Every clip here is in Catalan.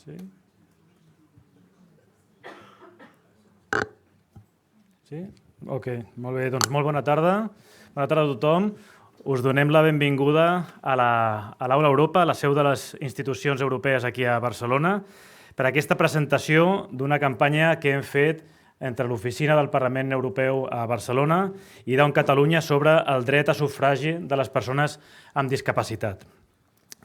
Sí? Sí? Ok, molt bé. Doncs molt bona tarda. Bona tarda a tothom. Us donem la benvinguda a l'Aula Europa, a la seu de les institucions europees aquí a Barcelona, per aquesta presentació d'una campanya que hem fet entre l'Oficina del Parlament Europeu a Barcelona i Down Catalunya sobre el dret a sufragi de les persones amb discapacitat.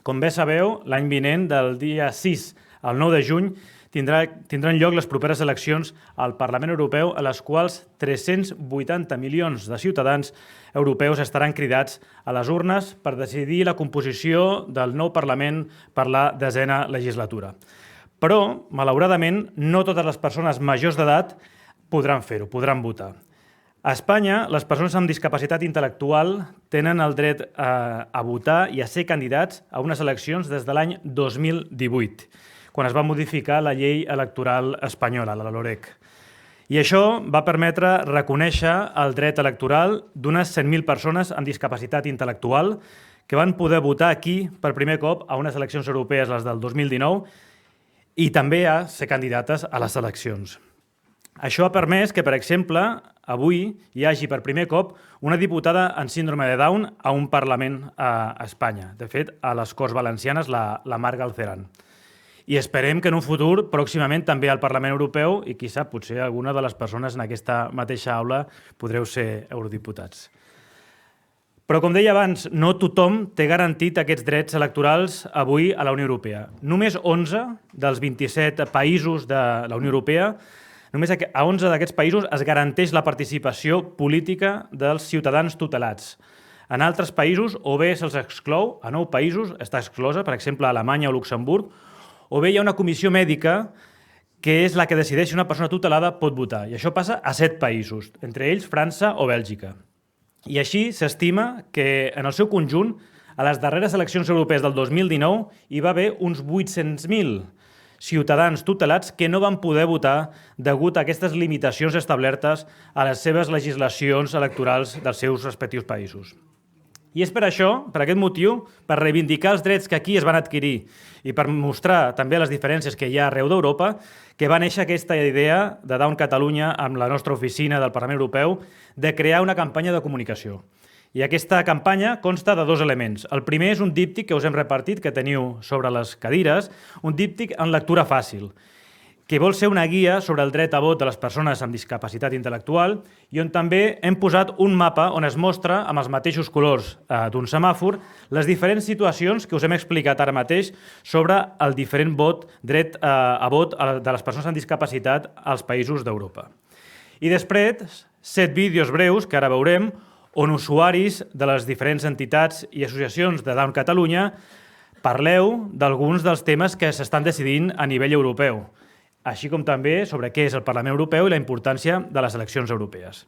Com bé sabeu, l'any vinent, del dia 6 al 9 de juny, tindran lloc les properes eleccions al Parlament Europeu, a les quals 380 milions de ciutadans europeus estaran cridats a les urnes per decidir la composició del nou Parlament per la 10a legislatura. Però, malauradament, no totes les persones majors d'edat podran fer-ho, podran votar. A Espanya, les persones amb discapacitat intel·lectual tenen el dret a votar i a ser candidats a unes eleccions des de l'any 2018, quan es va modificar la llei electoral espanyola, la LOREC. I això va permetre reconèixer el dret electoral d'unes 100.000 persones amb discapacitat intel·lectual que van poder votar aquí per primer cop a unes eleccions europees, les del 2019, i també a ser candidates a les eleccions. Això ha permès que, per exemple, avui hi hagi per primer cop una diputada en síndrome de Down a un Parlament a Espanya. De fet, a les Corts Valencianes, la Mar Galceran. I esperem que en un futur, pròximament, també al Parlament Europeu, i qui sap, potser alguna de les persones en aquesta mateixa aula podreu ser eurodiputats. Però, com deia abans, no tothom té garantit aquests drets electorals avui a la Unió Europea. Només 11 dels 27 països de la Unió Europea, només a 11 d'aquests països es garanteix la participació política dels ciutadans tutelats. En altres països, o bé se'ls exclou, a 9 països està exclosa, per exemple, a Alemanya o Luxemburg, o bé hi ha una comissió mèdica que és la que decideix si una persona tutelada pot votar. I això passa a 7 països, entre ells França o Bèlgica. I així s'estima que, en el seu conjunt, a les darreres eleccions europees del 2019 hi va haver uns 800.000 ciutadans tutelats que no van poder votar degut a aquestes limitacions establertes a les seves legislacions electorals dels seus respectius països. I és per això, per aquest motiu, per reivindicar els drets que aquí es van adquirir i per mostrar també les diferències que hi ha arreu d'Europa, que va néixer aquesta idea de Down Catalunya amb la nostra oficina del Parlament Europeu de crear una campanya de comunicació. I aquesta campanya consta de 2 elements. El primer és un díptic que us hem repartit, que teniu sobre les cadires, un díptic en lectura fàcil, que vol ser una guia sobre el dret a vot de les persones amb discapacitat intel·lectual i on també hem posat un mapa on es mostra amb els mateixos colors d'un semàfor les diferents situacions que us hem explicat ara mateix sobre el diferent dret a vot de les persones amb discapacitat als països d'Europa. I després, 7 vídeos breus, que ara veurem, on usuaris de les diferents entitats i associacions de Down Catalunya parleu d'alguns dels temes que s'estan decidint a nivell europeu, així com també sobre què és el Parlament Europeu i la importància de les eleccions europees.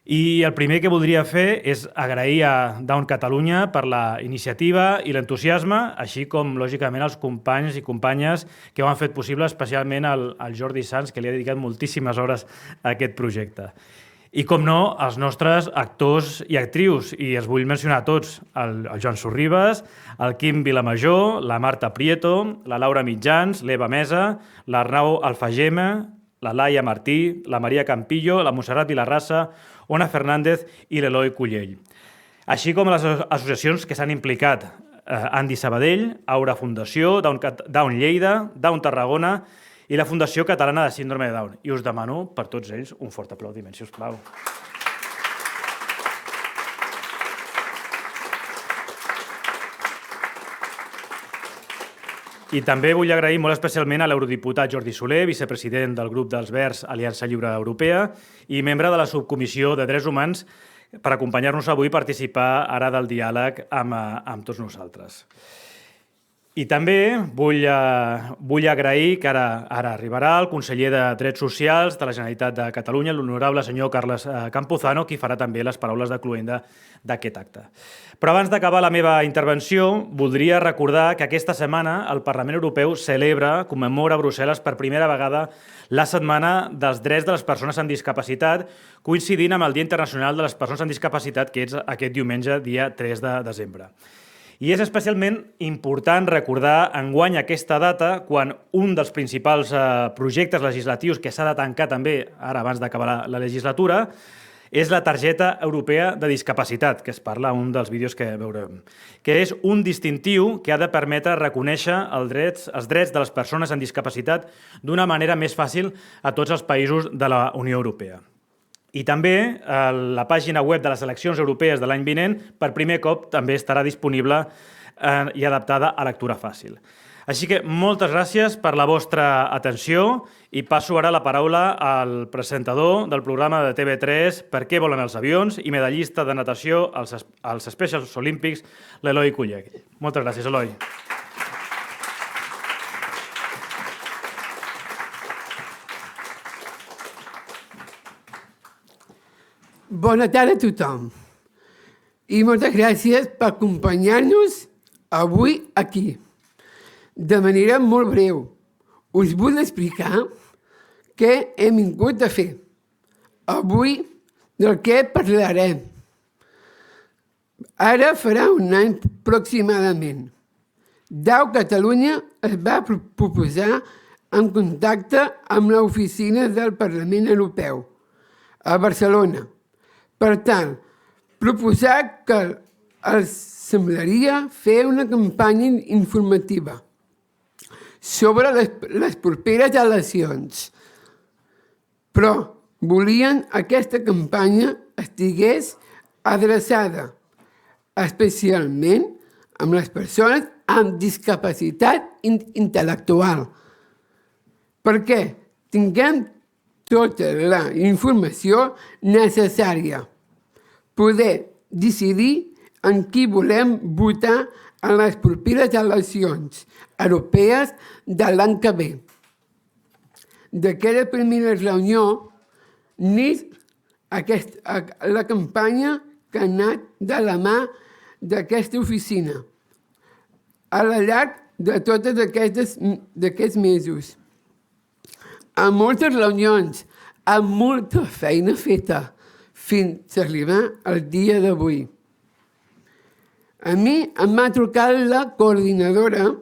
I el primer que voldria fer és agrair a Down Catalunya per la iniciativa i l'entusiasme, així com, lògicament, als companys i companyes que ho han fet possible, especialment al Jordi Sans, que li ha dedicat moltíssimes hores a aquest projecte. I, com no, els nostres actors i actrius, i els vull mencionar tots, el Joan Sorribas, el Quim Vilamajor, la Marta Prieto, la Laura Mitjans, l'Eva Mesa, l'Arnau Alfagema, la Laia Martí, la Maria Campillo, la Montserrat Vilarrassa, Ona Fernández i l'Eloi Cullell. Així com les associacions que s'han implicat, Andi Sabadell, Aura Fundació, Down Lleida, Down Tarragona i la Fundació Catalana de Síndrome de Down. I us demano per tots ells un fort aplaudiment, si us plau. I també vull agrair molt especialment a l'eurodiputat Jordi Soler, vicepresident del grup dels Verds Aliança Lliure Europea i membre de la subcomissió de Drets Humans, per acompanyar-nos avui i participar ara del diàleg amb tots nosaltres. I també vull agrair que ara arribarà el conseller de Drets Socials de la Generalitat de Catalunya, l'honorable senyor Carles Campuzano, qui farà també les paraules de cloenda d'aquest acte. Però abans d'acabar la meva intervenció, voldria recordar que aquesta setmana el Parlament Europeu commemora a Brussel·les per primera vegada la Setmana dels Drets de les Persones amb Discapacitat, coincidint amb el Dia Internacional de les Persones amb Discapacitat, que és aquest diumenge, dia 3 de desembre. I és especialment important recordar enguany aquesta data quan un dels principals projectes legislatius que s'ha de tancar també, ara abans d'acabar la legislatura, és la targeta europea de discapacitat, que es parla en un dels vídeos que veurem, que és un distintiu que ha de permetre reconèixer els drets de les persones amb discapacitat d'una manera més fàcil a tots els països de la Unió Europea. I també la pàgina web de les eleccions europees de l'any vinent per primer cop també estarà disponible i adaptada a lectura fàcil. Així que moltes gràcies per la vostra atenció i passo ara la paraula al presentador del programa de TV3 Per què volen els avions i medallista de natació als Specials Olímpics, l'Eloi Cullec. Moltes gràcies, Eloi. Bona tarda a tothom i moltes gràcies per acompanyar-nos avui aquí. De manera molt breu, us vull explicar què hem vingut a fer. Avui, del què parlarem. Ara farà un any aproximadament. DAO Catalunya es va proposar en contacte amb l'oficina del Parlament Europeu a Barcelona. Per tant, proposar que els semblaria fer una campanya informativa sobre les properes eleccions. Però volien que aquesta campanya estigués adreçada especialment amb les persones amb discapacitat intel·lectual, perquè tinguem tota la informació necessària, poder decidir en qui volem votar en les properes eleccions europees de l'any que ve. D'aquella primera reunió neix la campanya que ha anat de la mà d'aquesta oficina al llarg de tots aquests mesos. Amb moltes reunions, amb molta feina feta fins a arribar al dia d'avui. A mi em va trucar la coordinadora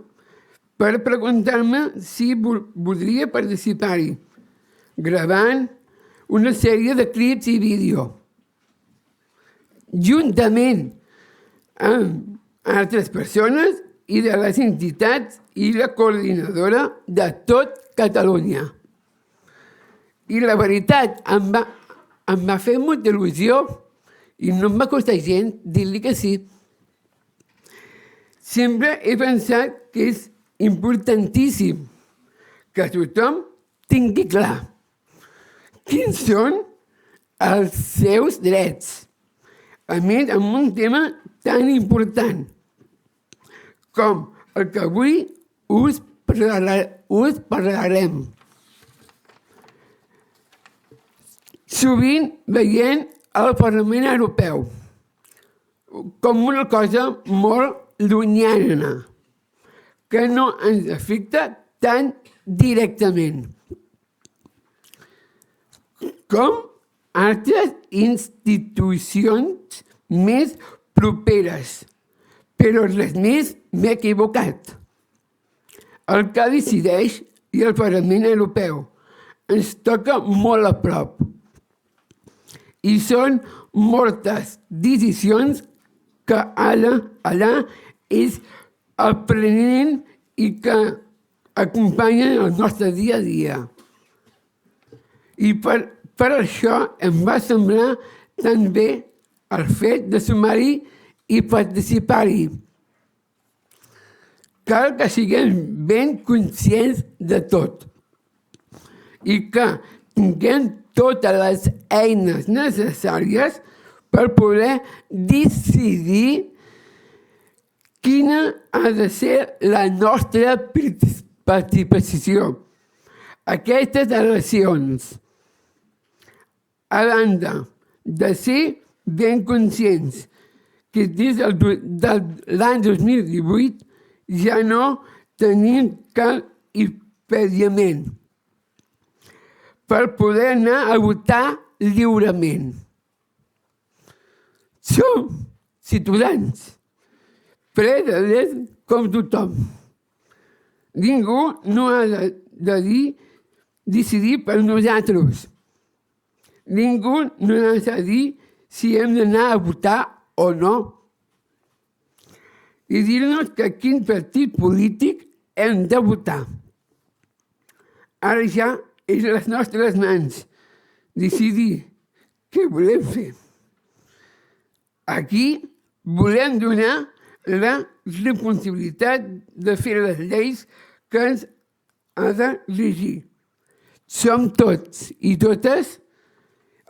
per preguntar-me si voldria participar-hi, gravant una sèrie de clips i vídeo, juntament amb altres persones i de les entitats i la coordinadora de tot Catalunya. I la veritat, em va fer molta il·lusió i no em va costar gens dir-li que sí. Sempre he pensat que és importantíssim que tothom tingui clar quins són els seus drets. A més, en un tema tan important com el que avui us parlarem. Sovint veient el Parlament Europeu com una cosa molt llunyana, que no ens afecta tan directament com altres institucions més properes, però res més m'he equivocat. El que decideix i el Parlament Europeu ens toca molt a prop i són moltes decisions que allà és aprenent i que acompanyen el nostre dia a dia. I per això em va semblar tan bé el fet de sumar-hi i participar-hi. Cal que siguem ben conscients de tot i que tinguem totes les eines necessàries per poder decidir quina ha de ser la nostra participació a aquestes eleccions. A banda de ser ben conscients que des de l'any 2018 ja no tenim cap impediment per poder anar a votar lliurement. Som ciutadans, ple de dret com tothom. Ningú no ha de decidir per nosaltres. Ningú no ha de dir si hem d'anar a votar o no. I dir-nos que quin partit polític hem de votar. Ara ja és a les nostres mans decidir què volem fer. Aquí volem donar la responsabilitat de fer les lleis que ens ha de regir. Som tots i totes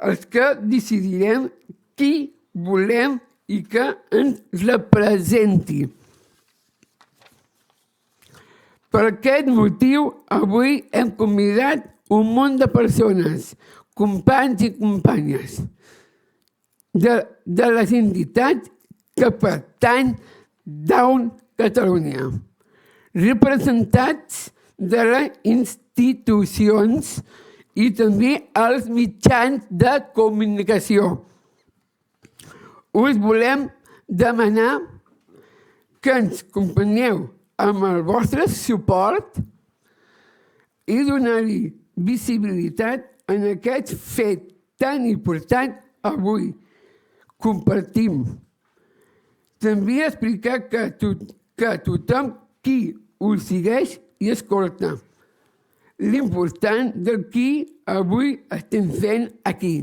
els que decidirem qui volem i que ens representi. Per aquest motiu, avui hem convidat un munt de persones, companys i companyes, de les entitats que pertany Down Catalunya, representats de les institucions i també els mitjans de comunicació. Us volem demanar que ens acompanyeu amb el vostre suport i donar-hi visibilitat en aquest fet tan important avui. Compartim. També explicar que tothom qui us segueix i escolta l'important del que avui estem fent aquí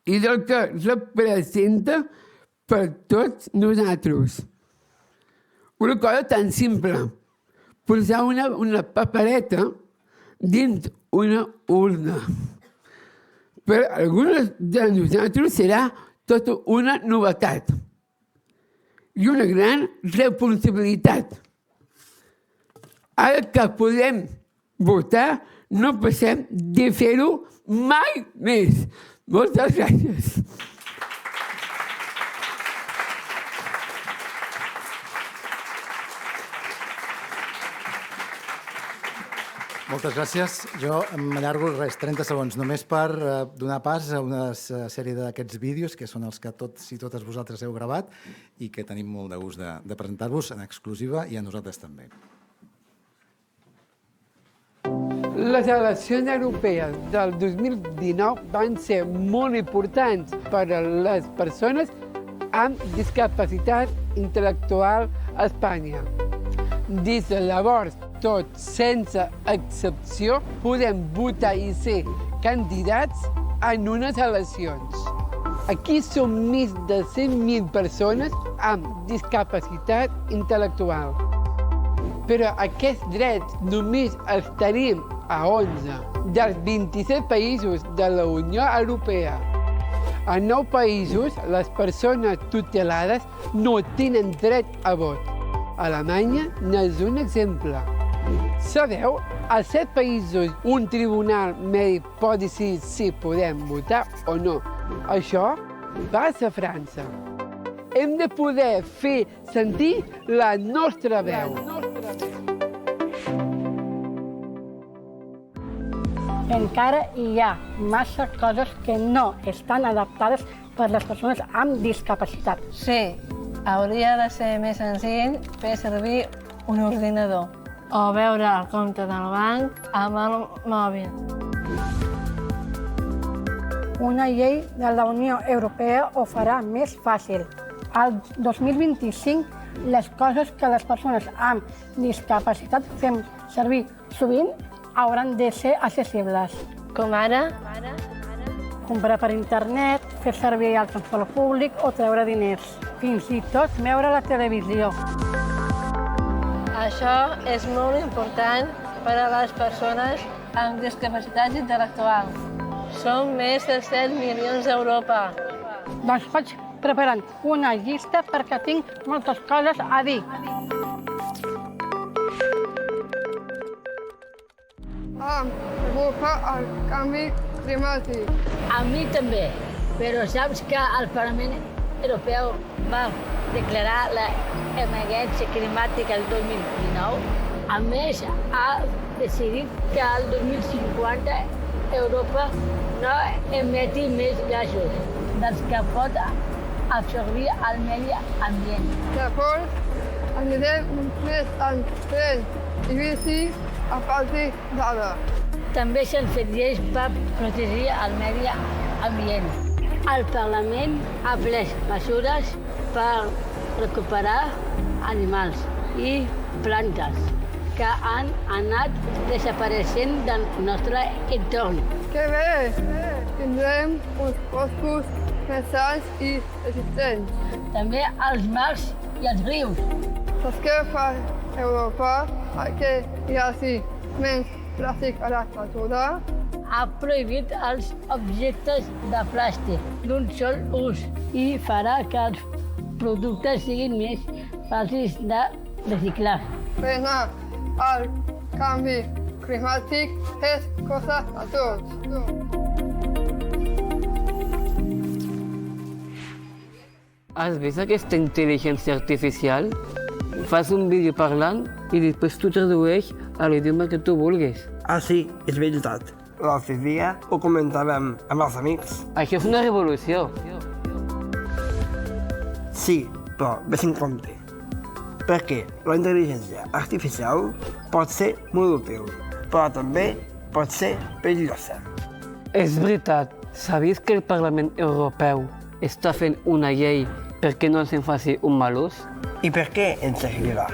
i del que representa per tots nosaltres. Una cosa tan simple, posar una papereta dins una urna. Per alguns de nosaltres serà tota una novetat i una gran responsabilitat. Ara que podem votar, no passem de fer-ho mai més. Moltes gràcies. Moltes gràcies. Jo m'allargo 30 segons, només per donar pas a una sèrie d'aquests vídeos que són els que tots i totes vosaltres heu gravat i que tenim molt de gust de presentar-vos en exclusiva i a nosaltres també. Les eleccions europees del 2019 van ser molt importants per a les persones amb discapacitat intel·lectual a Espanya. Des de llavors, tots, sense excepció, podem votar i ser candidats en unes eleccions. Aquí som més de 100.000 persones amb discapacitat intel·lectual. Però aquests drets només els tenim a 11 dels 27 països de la Unió Europea. A 9 països, les persones tutelades no tenen dret a vot. Alemanya n'és un exemple. Sabeu, a 7 països un tribunal mèdic pot decidir si podem votar o no. Això passa a França. Hem de poder fer sentir la nostra veu. Encara hi ha massa coses que no estan adaptades per les persones amb discapacitat. Sí, hauria de ser més senzill fer servir un ordinador o veure el compte del banc amb el mòbil. Una llei de la Unió Europea ho farà més fàcil. Al 2025, les coses que les persones amb discapacitat fem servir sovint hauran de ser accessibles. Com ara? Comprar per internet, fer servir el transport públic o treure diners. Fins i tot veure la televisió. Això és molt important per a les persones amb discapacitat intel·lectual. Som més de 7 milions d'Europa. Doncs vaig preparant una llista perquè tinc moltes coses a dir. Provoca el canvi climàtic. A mi també, però saps que el Parlament Europeu va declarar l'emergència climàtica el 2019? A més, ha decidit que el 2050 Europa no emeti més gasos dels que pot absorbir el medi ambient. Llavors, anirem més en tren i bici a partir d'ara. També s'han fet lleis per protegir el medi ambient. El Parlament ha pres mesures per recuperar animals i plantes que han anat desapareixent del nostre entorn. Que bé! Tindrem uns boscos més sants i resistents. També els mars i els rius. Saps què fa Europa perquè hi hagi menys plàstic a la natura? Ha prohibit els objectes de plàstic d'un sol ús i farà que els productes siguin més fàcils de reciclar. Frenar el canvi climàtic és cosa de tots. Has vist aquesta intel·ligència artificial? Fas un vídeo parlant i després t'ho tradueix a l'idioma que tu vulguis. Ah, sí, és veritat. L'altre dia ho comentàvem amb els amics. Això és una revolució. Sí, però ves en compte. Perquè la intel·ligència artificial pot ser molt útil, però també pot ser perillosa. És veritat. Sabies que el Parlament Europeu està fent una llei perquè no se'n faci un mal ús? I per què ens servirà?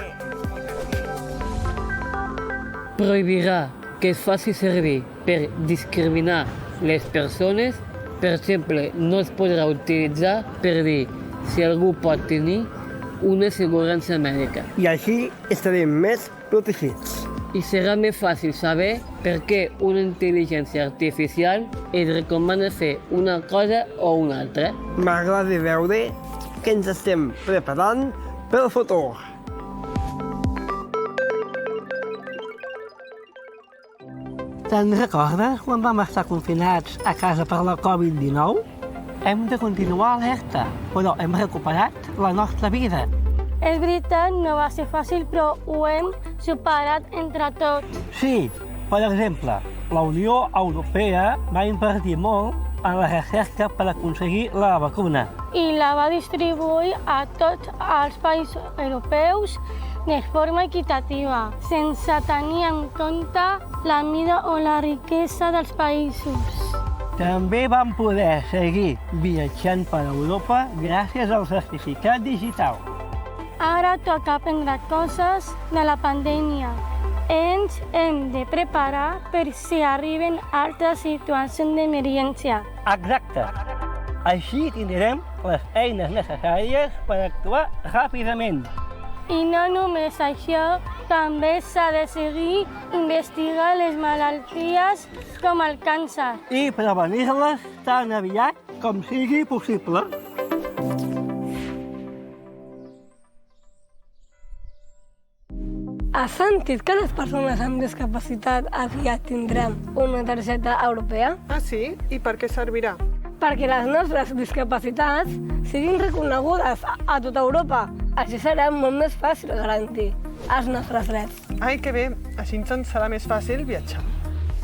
Prohibirà que es faci servir per discriminar les persones. Per exemple, no es podrà utilitzar per dir si algú pot tenir una assegurança mèdica. I així estarem més protegits. I serà més fàcil saber per què una intel·ligència artificial et recomana fer una cosa o una altra. M'agrada veure que ens estem preparant pel futur. Te'n recordes quan vam estar confinats a casa per la Covid-19? Hem de continuar alerta, però hem recuperat la nostra vida. És veritat, no va ser fàcil, però ho hem superat entre tots. Sí, per exemple, la Unió Europea va invertir molt en la recerca per aconseguir la vacuna. I la va distribuir a tots els països europeus de forma equitativa, sense tenir en compte la mida o la riquesa dels països. També vam poder seguir viatjant per Europa gràcies al certificat digital. Ara toca aprendre coses de la pandèmia. Ens hem de preparar per si arriben altres situacions d'emergència. Exacte. Així tindrem les eines necessàries per actuar ràpidament. I no només això, també s'ha de seguir investigant les malalties com el càncer. I prevenir-les tan aviat com sigui possible. Has sentit que les persones amb discapacitat aviat tindrem una targeta europea? Ah, sí? I per què servirà? Perquè les nostres discapacitats siguin reconegudes a tota Europa. Així serà molt més fàcil garantir els nostres drets. Ai, que bé! Així ens serà més fàcil viatjar.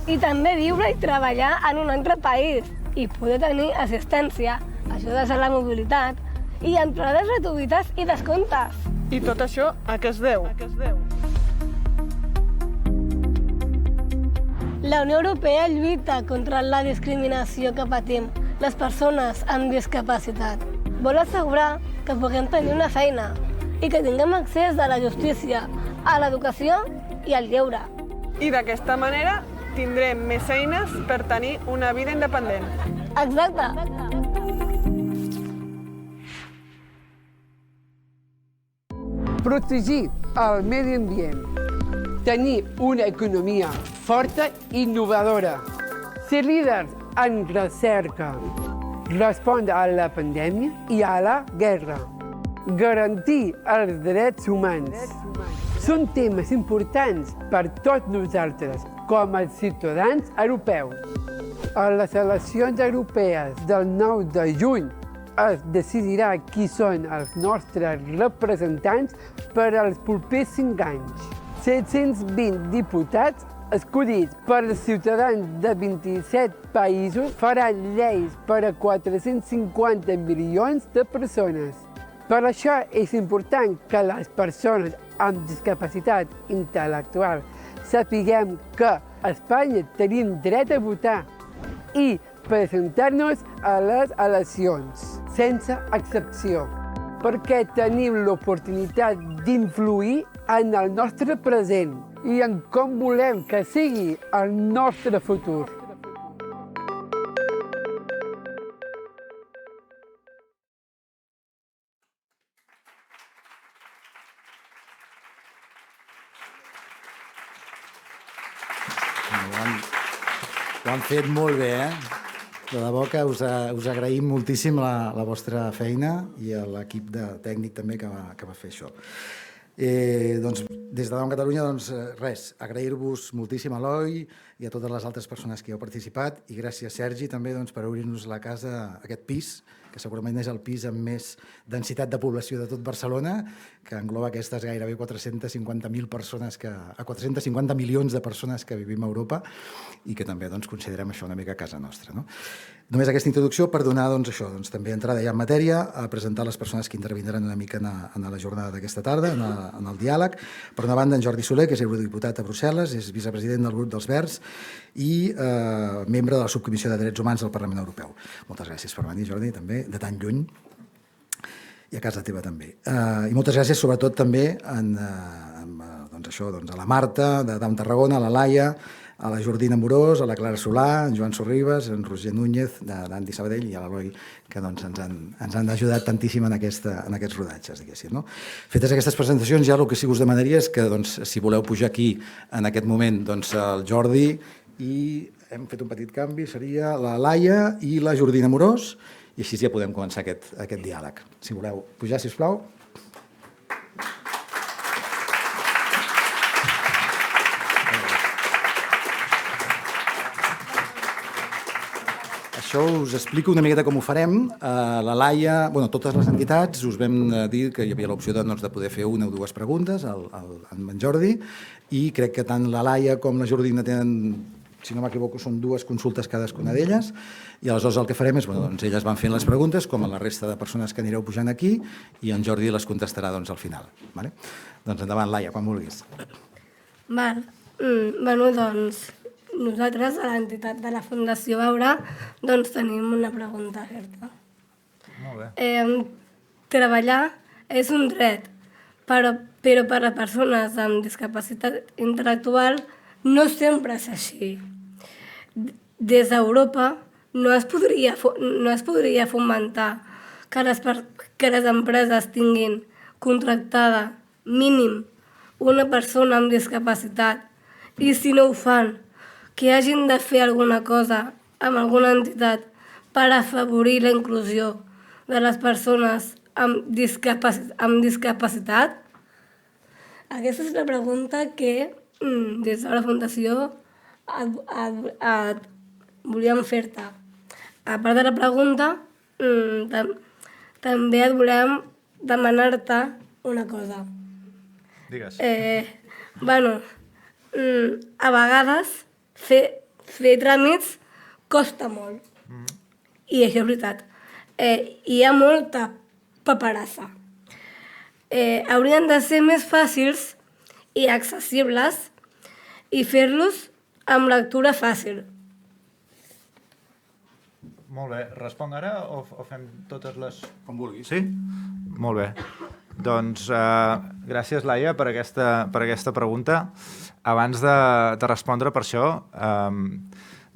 I també viure i treballar en un altre país i poder tenir assistència, ajudes a la mobilitat i entrades gratuïtes i descomptes. I tot això a què es deu? La Unió Europea lluita contra la discriminació que patim les persones amb discapacitat. Vol assegurar que puguem tenir una feina i que tinguem accés a la justícia, a l'educació i al lleure. I d'aquesta manera tindrem més eines per tenir una vida independent. Exacte. Protegir el medi ambient, tenir una economia forta i innovadora, ser líders en recerca, respondre a la pandèmia i a la guerra, garantir els drets humans. Són temes importants per tots nosaltres, com a ciutadans europeus. A les eleccions europees del 9 de juny es decidirà qui són els nostres representants per als propers 5 anys. 720 diputats escollits per els ciutadans de 27 països faran lleis per a 450 milions de persones. Per això és important que les persones amb discapacitat intel·lectual sapiguem que a Espanya tenim dret a votar i presentar-nos a les eleccions, sense excepció, perquè tenim l'oportunitat d'influir en el nostre present i en com volem que sigui el nostre futur. Ho han fet molt bé, De debò que us agraïm moltíssim la vostra feina i a l'equip tècnic també que va fer això. Doncs, des de Down Catalunya, res, agrair-vos moltíssim a l'Eloi i a totes les altres persones que hi heu participat i gràcies, Sergi, també per obrir-nos la casa, aquest pis, que segurament és el pis amb més densitat de població de tot Barcelona, que engloba aquestes gairebé 450.000 persones, 450 milions de persones que vivim a Europa i que també considerem això una mica casa nostra. Només aquesta introducció per donar també entrada ja en matèria, a presentar les persones que intervindran una mica en la jornada d'aquesta tarda, en el diàleg. Per una banda, en Jordi Soler, que és eurodiputat a Brussel·les, és vicepresident del grup dels Verds i membre de la subcomissió de Drets Humans del Parlament Europeu. Moltes gràcies per venir, Jordi, també, de tan lluny, i a casa teva també. I moltes gràcies sobretot també a la Marta, de Down Tarragona, a la Laia, a la Jordina Amorós, a la Clara Solà, en Joan Sorribas, en Roger Núñez, d'Andy Sabadell i a l'Eloi, que ens han ajudat tantíssim en aquests rodatges. Fetes aquestes presentacions, ja el que sí que us demanaria és que, si voleu pujar aquí en aquest moment, el Jordi, i hem fet un petit canvi, seria la Laia i la Jordina Amorós, i així ja podem començar aquest diàleg. Si voleu pujar, sisplau. Això us explico una miqueta com ho farem. La Laia, totes les entitats, us vam dir que hi havia l'opció de poder fer una o dues preguntes amb en Jordi, i crec que tant la Laia com la Jordina tenen, si no m'equivoco, són dues consultes cadascuna d'elles, i aleshores el que farem és, elles van fent les preguntes, com a la resta de persones que anireu pujant aquí, i en Jordi les contestarà al final. Doncs endavant, Laia, quan vulguis. Nosaltres, a l'entitat de la Fundació Veure, tenim una pregunta oberta. Molt bé. Treballar és un dret, però per a persones amb discapacitat intel·lectual no sempre és així. Des d'Europa no es podria fomentar que les empreses tinguin contractada mínim una persona amb discapacitat i si no ho fan, que hagin de fer alguna cosa amb alguna entitat per afavorir la inclusió de les persones amb discapacitat? Aquesta és la pregunta que des de la Fundació volíem fer-te. A part de la pregunta, també et volem demanar-te una cosa. Digues. A vegades fer tràmits costa molt. I això és veritat. Hi ha molta paperassa. Haurien de ser més fàcils i accessibles i fer-los amb lectura fàcil. Molt bé. Responc ara o fem totes les... Com vulguis. Sí? Molt bé. Doncs gràcies, Laia, per aquesta pregunta. Abans de respondre per això,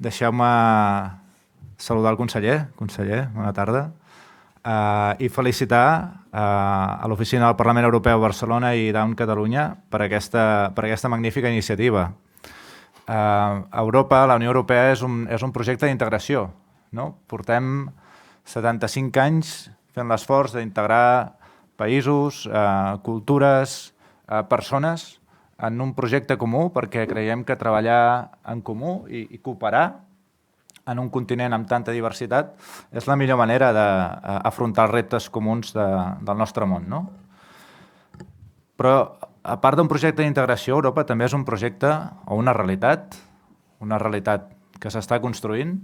deixeu-me saludar el conseller. Conseller, bona tarda. I felicitar a l'Oficina del Parlament Europeu Barcelona i Down Catalunya per aquesta magnífica iniciativa. Europa, la Unió Europea, és un projecte d'integració. Portem 75 anys fent l'esforç d'integrar països, cultures, persones en un projecte comú, perquè creiem que treballar en comú i cooperar en un continent amb tanta diversitat és la millor manera d'afrontar els reptes comuns del nostre món. Però a part d'un projecte d'integració, Europa també és un projecte o una realitat que s'està construint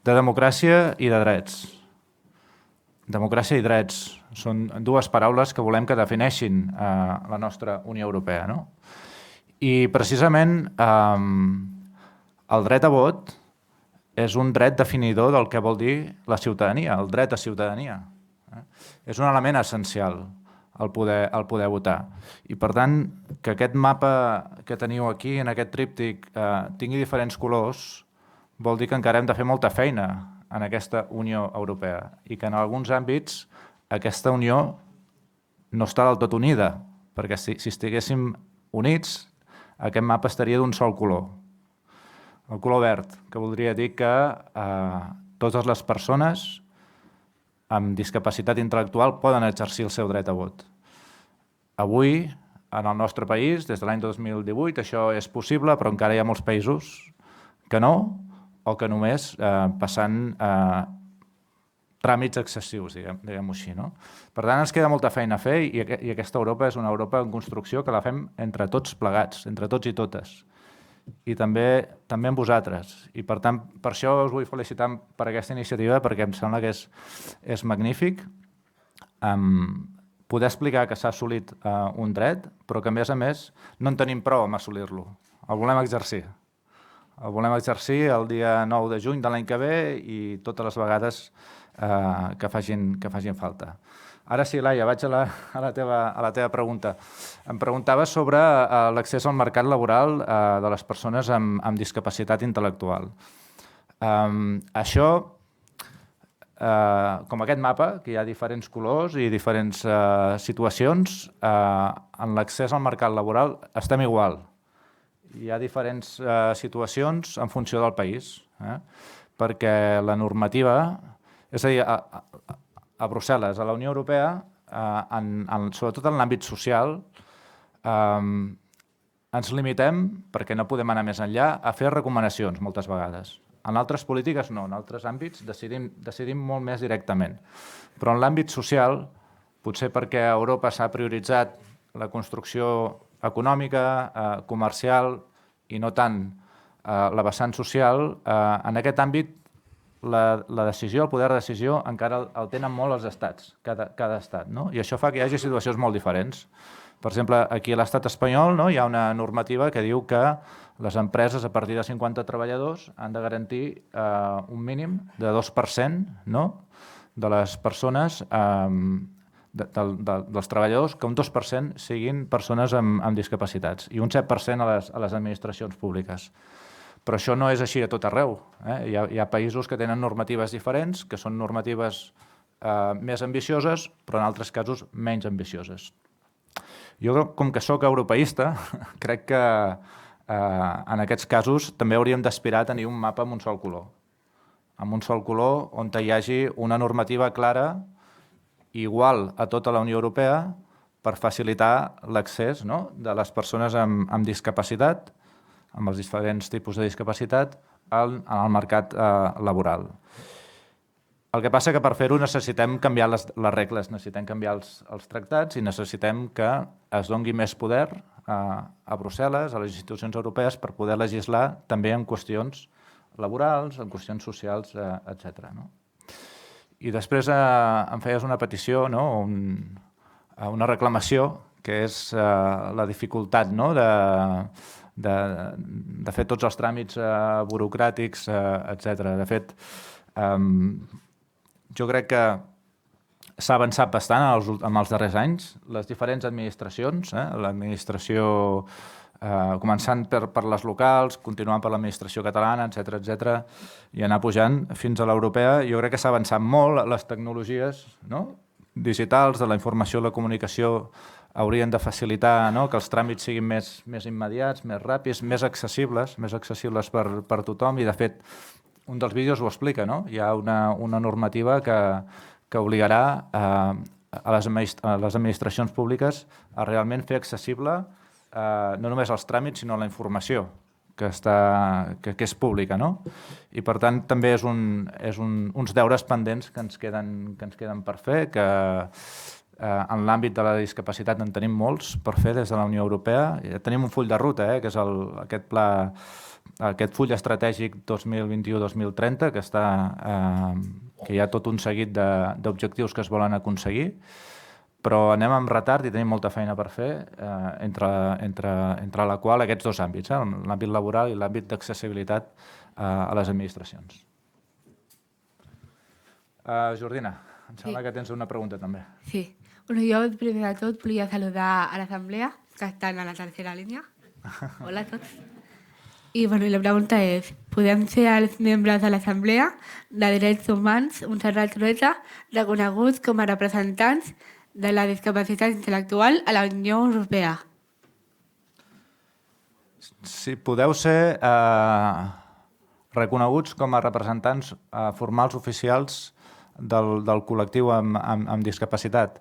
de democràcia i de drets. Democràcia i drets són dues paraules que volem que defineixin la nostra Unió Europea, no? I precisament el dret a vot és un dret definidor del que vol dir la ciutadania, el dret a ciutadania. És un element essencial el poder votar. I per tant, que aquest mapa que teniu aquí, en aquest tríptic, tingui diferents colors, vol dir que encara hem de fer molta feina en aquesta Unió Europea i que en alguns àmbits aquesta Unió no està del tot unida, perquè si estiguéssim units, aquest mapa estaria d'un sol color, el color verd, que voldria dir que totes les persones amb discapacitat intel·lectual poden exercir el seu dret a vot. Avui, en el nostre país, des de l'any 2018, això és possible, però encara hi ha molts països que no, o que només passant tràmits excessius, diguem-ho així. Per tant, ens queda molta feina a fer i aquesta Europa és una Europa en construcció que la fem entre tots plegats, entre tots i totes, i també amb vosaltres. I per tant, per això us vull felicitar per aquesta iniciativa, perquè em sembla que és magnífic poder explicar que s'ha assolit un dret, però que a més no en tenim prou amb assolir-lo. El volem exercir. El volem exercir el dia 9 de juny de l'any que ve i totes les vegades que facin falta. Ara sí, Laia, vaig a la teva pregunta. Em preguntaves sobre l'accés al mercat laboral de les persones amb discapacitat intel·lectual. Això, com aquest mapa, que hi ha diferents colors i diferents situacions, en l'accés al mercat laboral estem igual. Hi ha diferents situacions en funció del país, perquè la normativa, és a dir, a Brussel·les, a la Unió Europea, sobretot en l'àmbit social, ens limitem, perquè no podem anar més enllà, a fer recomanacions moltes vegades. En altres polítiques no, en altres àmbits decidim molt més directament. Però en l'àmbit social, potser perquè a Europa s'ha prioritzat la construcció econòmica, comercial i no tant la vessant social, en aquest àmbit la decisió, el poder de decisió encara el tenen molt els estats, cada estat. I això fa que hi hagi situacions molt diferents. Per exemple, aquí a l'estat espanyol hi ha una normativa que diu que les empreses a partir de 50 treballadors han de garantir un mínim de 2% de les persones dels treballadors, que un 2% siguin persones amb discapacitats i un 7% a les administracions públiques. Però això no és així a tot arreu. Hi ha països que tenen normatives diferents, que són normatives més ambicioses, però en altres casos menys ambicioses. Jo, com que sóc europeista, crec que en aquests casos també hauríem d'aspirar a tenir un mapa amb un sol color. Amb un sol color on hi hagi una normativa clara igual a tota la Unió Europea per facilitar l'accés de les persones amb discapacitat, amb els diferents tipus de discapacitat, al mercat laboral. El que passa que per fer-ho necessitem canviar les regles, necessitem canviar els tractats i necessitem que es doni més poder a Brussel·les, a les institucions europees, per poder legislar també en qüestions laborals, en qüestions socials, etc. I després em feies una petició, una reclamació, que és la dificultat de fer tots els tràmits burocràtics, etc. De fet, jo crec que s'ha avançat bastant en els darrers anys. Les diferents administracions, l'administració començant per les locals, continuant per l'administració catalana, etc., i anar pujant fins a l'europea. Jo crec que s'ha avançat molt. Les tecnologies digitals de la informació i la comunicació haurien de facilitar que els tràmits siguin més immediats, més ràpids, més accessibles per tothom. I, de fet, un dels vídeos ho explica. Hi ha una normativa que obligarà a les administracions públiques a realment fer accessible no només els tràmits, sinó la informació que és pública. I, per tant, també és uns deures pendents que ens queden per fer, que En l'àmbit de la discapacitat en tenim molts per fer des de la Unió Europea. Tenim un full de ruta, que és aquest pla, aquest full estratègic 2021-2030, que hi ha tot un seguit d'objectius que es volen aconseguir, però anem amb retard i tenim molta feina per fer, entre la qual aquests dos àmbits, l'àmbit laboral i l'àmbit d'accessibilitat a les administracions. Jordina, em sembla que tens una pregunta també. Sí. Bueno, jo primer de tot volia saludar a l'Assemblea, que estan a la tercera línia. Hola a tots. I bueno, la pregunta és, podem ser els membres de l'Assemblea de Drets Humans, Montserrat Trueta, reconeguts com a representants de la discapacitat intel·lectual a la Unió Europea? Sí, podeu ser reconeguts com a representants formals oficials del col·lectiu amb discapacitat.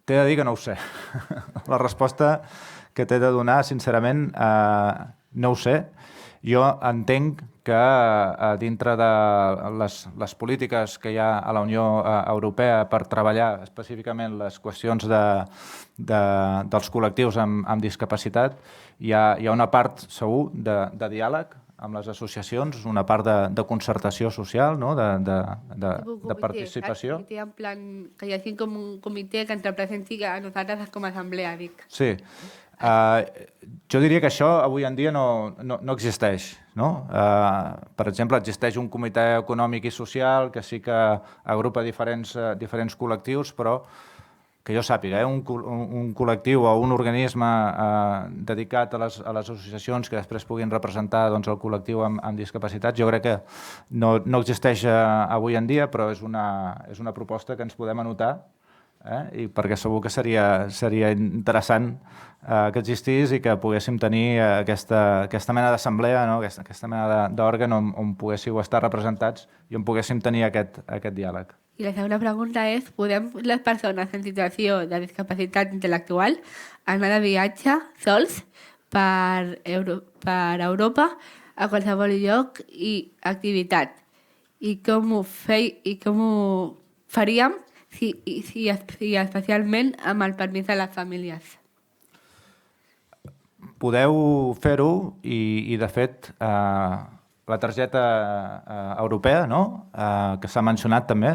T'he de dir que no ho sé. La resposta que t'he de donar, sincerament, no ho sé. Jo entenc que dintre de les polítiques que hi ha a la Unió Europea per treballar específicament les qüestions dels col·lectius amb discapacitat, hi ha una part segur de diàleg amb les associacions, una part de concertació social, de participació. En plan, que hi hagi com un comitè que ens representi a nosaltres com a assemblea, dic. Sí. Jo diria que això avui en dia no existeix. Per exemple, existeix un comitè econòmic i social que sí que agrupa diferents col·lectius, però que jo sàpiga, un col·lectiu o un organisme dedicat a les associacions que després puguin representar el col·lectiu amb discapacitat, jo crec que no existeix avui en dia, però és una proposta que ens podem anotar, i perquè segur que seria interessant que existís i que poguéssim tenir aquesta mena d'assemblea, aquesta mena d'òrgan on poguéssiu estar representats i on poguéssim tenir aquest diàleg. I la segona pregunta és, podem les persones en situació de discapacitat intel·lectual anar de viatge sols per Europa a qualsevol lloc i activitat? I com ho faríem i especialment amb el permís de les famílies? Podeu fer-ho i de fet, la targeta europea, que s'ha mencionat també,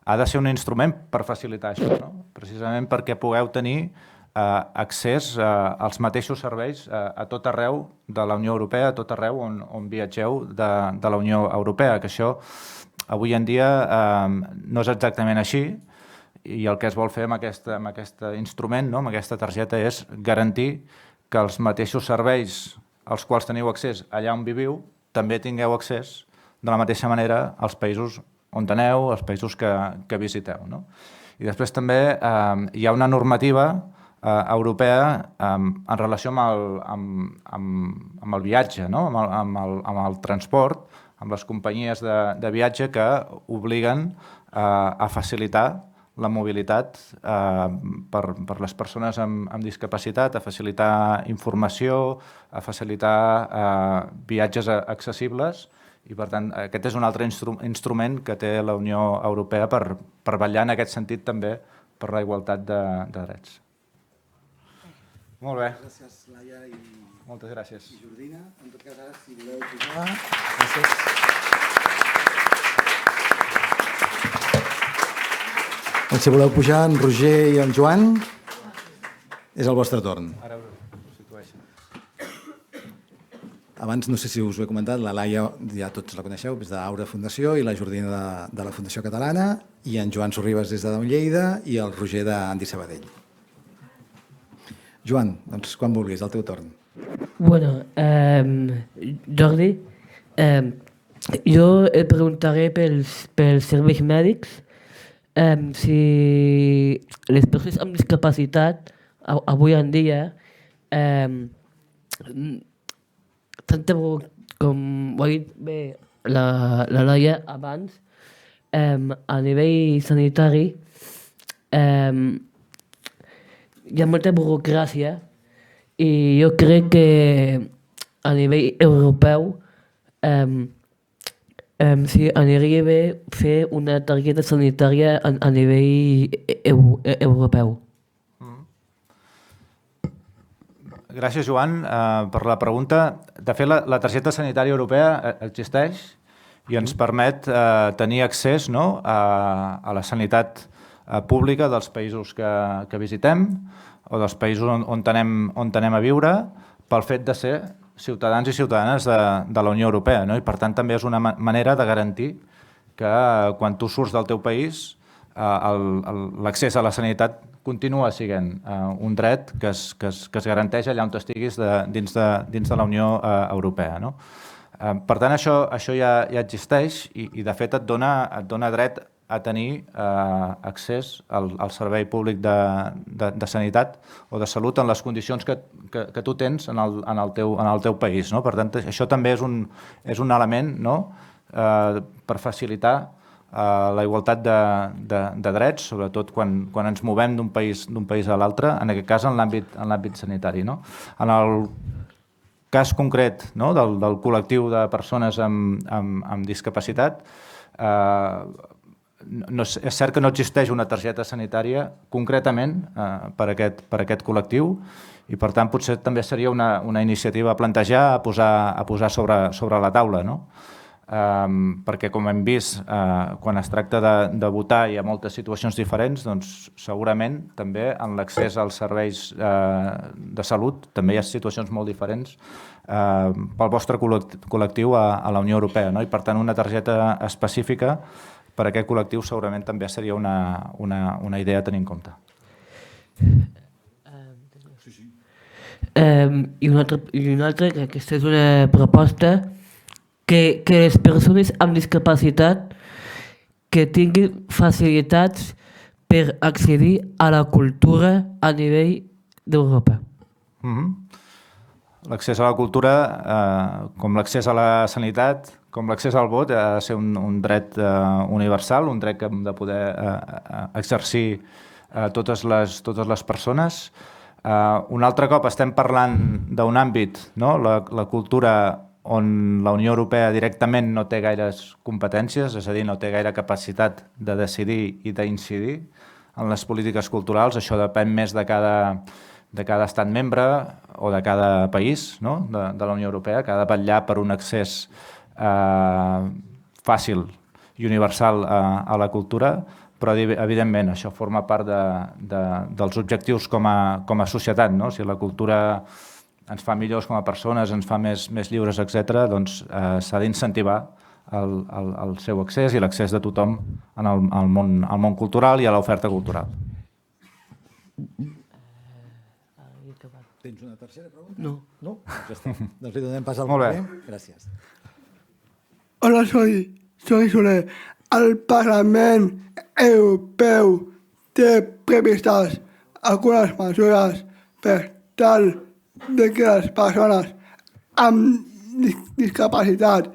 ha de ser un instrument per facilitar això, precisament perquè pugueu tenir accés als mateixos serveis a tot arreu de la Unió Europea, a tot arreu on viatgeu de la Unió Europea, que això avui en dia no és exactament així, i el que es vol fer amb aquest instrument, amb aquesta targeta, és garantir que els mateixos serveis als quals teniu accés allà on viviu també tingueu accés de la mateixa manera als països on aneu, als països que visiteu. I després també hi ha una normativa europea en relació amb el viatge, amb el transport, amb les companyies de viatge que obliguen a facilitar la mobilitat per les persones amb discapacitat, a facilitar informació, a facilitar viatges accessibles, i per tant aquest és un altre instrument que té la Unió Europea per vetllar en aquest sentit també per la igualtat de drets. Molt bé. Gràcies, Laia. Moltes gràcies. I Jordina, en tot cas ara, si voleu pujar. Gràcies. Si voleu pujar, en Roger i en Joan, és el vostre torn. Ara us situeixo. Abans, no sé si us ho he comentat, la Laia ja tots la coneixeu, és d'Aura Fundació, i la Jordina de la Fundació Catalana, i en Joan Sorribas des de Lleida i el Roger d'Andi Sabadell. Joan, doncs quan vulguis, el teu torn. Bueno, Jordi, jo et preguntaré pels serveis mèdics si les persones amb discapacitat avui en dia tant com ho ha dit bé la Laia abans, a nivell sanitari hi ha molta burocràcia i jo crec que a nivell europeu Sí, aniria bé fer una targeta sanitària a nivell europeu. Gràcies, Joan, per la pregunta. De fet, la targeta sanitària europea existeix i ens permet tenir accés a la sanitat pública dels països que visitem o dels països on anem a viure pel fet de ser ciutadans i ciutadanes de la Unió Europea. I per tant també és una manera de garantir que quan tu surts del teu país l'accés a la sanitat continua sent un dret que es garanteix allà on estiguis dins de la Unió Europea. Per tant, això ja existeix i de fet et dona dret a tenir accés al servei públic de sanitat o de salut en les condicions que tu tens en el teu país. Per tant, això també és un element per facilitar la igualtat de drets, sobretot quan ens movem d'un país a l'altre, en aquest cas en l'àmbit sanitari. En el cas concret del col·lectiu de persones amb discapacitat, és cert que no existeix una targeta sanitària concretament per aquest col·lectiu i per tant potser també seria una iniciativa a plantejar, a posar sobre la taula, perquè com hem vist quan es tracta de votar hi ha moltes situacions diferents, doncs segurament també en l'accés als serveis de salut també hi ha situacions molt diferents pel vostre col·lectiu a la Unió Europea i per tant una targeta específica per a aquest col·lectiu segurament també seria una idea a tenir en compte. I una altra, que aquesta és una proposta, que les persones amb discapacitat que tinguin facilitats per accedir a la cultura a nivell d'Europa. L'accés a la cultura, com l'accés a la sanitat, com l'accés al vot, ha de ser un dret universal, un dret que hem de poder exercir totes les persones. Un altre cop estem parlant d'un àmbit, la cultura, on la Unió Europea directament no té gaires competències, és a dir, no té gaire capacitat de decidir i d'incidir en les polítiques culturals. Això depèn més de cada estat membre o de cada país de la Unió Europea, que ha de vetllar per un accés fàcil i universal a la cultura, però evidentment això forma part dels objectius com a societat. Si la cultura ens fa millors com a persones, ens fa més lliures, etc., doncs s'ha d'incentivar el seu accés i l'accés de tothom al món cultural i a l'oferta cultural. Tens una tercera pregunta? No. No? Ja està. Doncs li donem pas al Molt bé. moment. Gràcies. Hola, soy Soler. El Parlament Europeu té previstes algunes mesures per tal de que les persones amb discapacitat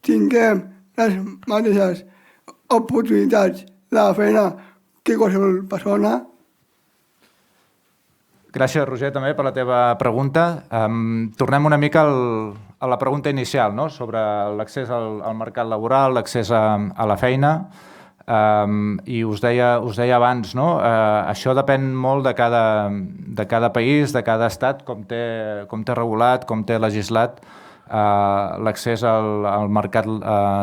tinguem les mateixes oportunitats de la feina que qualsevol persona. Gràcies, Roger, també per la teva pregunta. Tornem una mica a la pregunta inicial sobre l'accés al mercat laboral, l'accés a la feina. I us deia abans, això depèn molt de cada país, de cada estat, com té regulat, com té legislat l'accés al mercat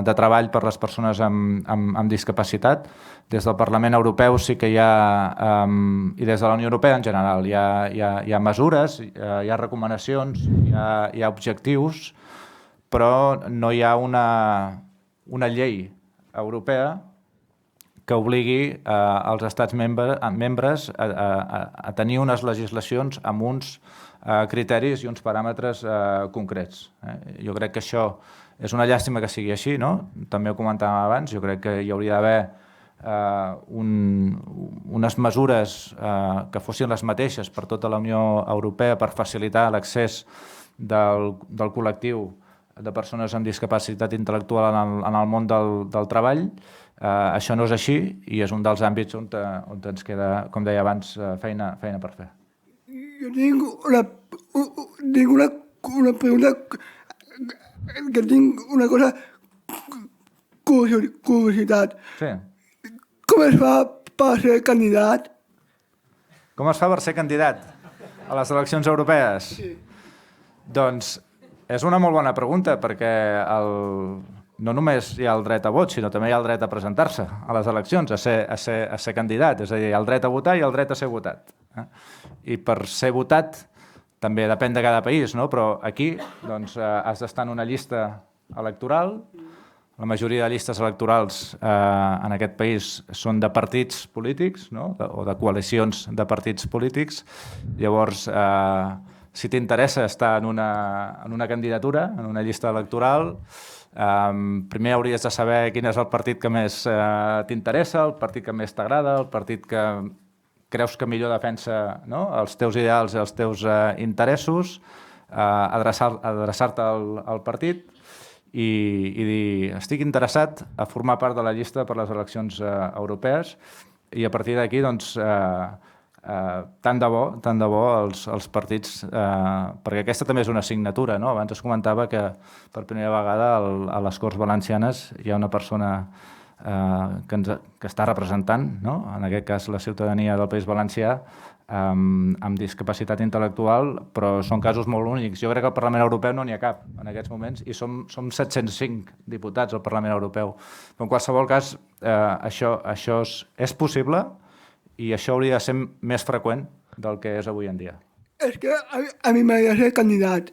de treball per les persones amb discapacitat. Des del Parlament Europeu sí que hi ha, i des de la Unió Europea en general, hi ha mesures, hi ha recomanacions, hi ha objectius, però no hi ha una llei europea que obligui els estats membres a tenir unes legislacions amb uns criteris i uns paràmetres concrets. Jo crec que això és una llàstima que sigui així, també ho comentàvem abans, jo crec que hi hauria d'haver unes mesures que fossin les mateixes per tota la Unió Europea per facilitar l'accés del col·lectiu de persones amb discapacitat intel·lectual en el món del treball. Això no és així i és un dels àmbits on ens queda, com deia abans, feina per fer. Jo tinc una pregunta, que tinc una cosa curiositat. Sí. Com es fa per ser candidat? Com es fa per ser candidat a les eleccions europees? Sí. Doncs és una molt bona pregunta, perquè no només hi ha el dret a vot, sinó també hi ha el dret a presentar-se a les eleccions, a ser candidat. És a dir, hi ha el dret a votar i el dret a ser votat. I per ser votat també depèn de cada país, no? Però aquí doncs, has d'estar en una llista electoral. La majoria de llistes electorals en aquest país són de partits polítics, no? O de coalicions de partits polítics. Llavors, si t'interessa estar en una candidatura, en una llista electoral, primer hauries de saber quin és el partit que més t'interessa, el partit que més t'agrada, el partit que creus que millor defensa, no? Els teus ideals i els teus interessos, adreçar-te al partit i dir estic interessat a formar part de la llista per les eleccions europees, i a partir d'aquí doncs, tant de bo els partits, perquè aquesta també és una assignatura, no? Abans es comentava que per primera vegada a les Corts Valencianes hi ha una persona que està representant, no? En aquest cas la ciutadania del País Valencià, amb discapacitat intel·lectual, però són casos molt únics. Jo crec que al Parlament Europeu no n'hi ha cap en aquests moments, i som 705 diputats al Parlament Europeu. Però en qualsevol cas, això és possible, i això hauria de ser més freqüent del que és avui en dia. És que a mi m'agrada ser candidat.